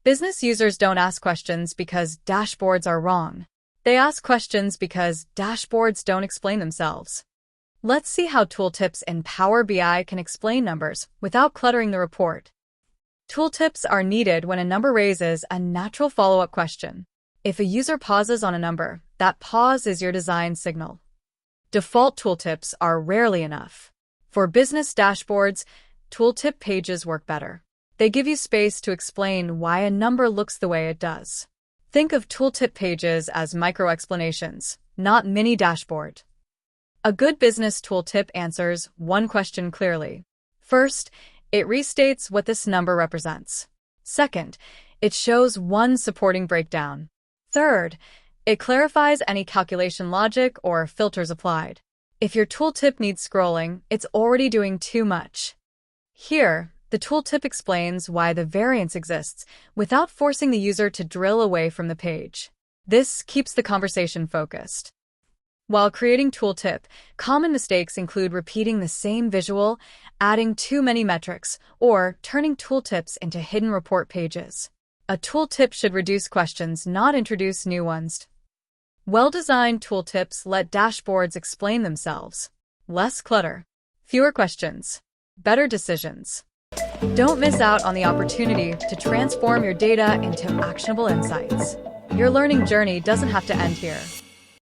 Business users don't ask questions because dashboards are wrong. They ask questions because dashboards don't explain themselves. Let's see how tooltips in Power BI can explain numbers without cluttering the report. Tooltips are needed when a number raises a natural follow-up question. If a user pauses on a number, that pause is your design signal. Default tooltips are rarely enough. For business dashboards, tooltip pages work better. They give you space to explain why a number looks the way it does. Think of tooltip pages as micro-explanations, not mini dashboard. A good business tooltip answers one question clearly. First, it restates what this number represents. Second, it shows one supporting breakdown. Third, it clarifies any calculation logic or filters applied. If your tooltip needs scrolling, it's already doing too much. Here, the tooltip explains why the variance exists without forcing the user to drill away from the page. This keeps the conversation focused. While creating tooltip, common mistakes include repeating the same visual, adding too many metrics, or turning tooltips into hidden report pages. A tooltip should reduce questions, not introduce new ones. Well-designed tooltips let dashboards explain themselves. Less clutter, fewer questions, better decisions. Don't miss out on the opportunity to transform your data into actionable insights. Your learning journey doesn't have to end here.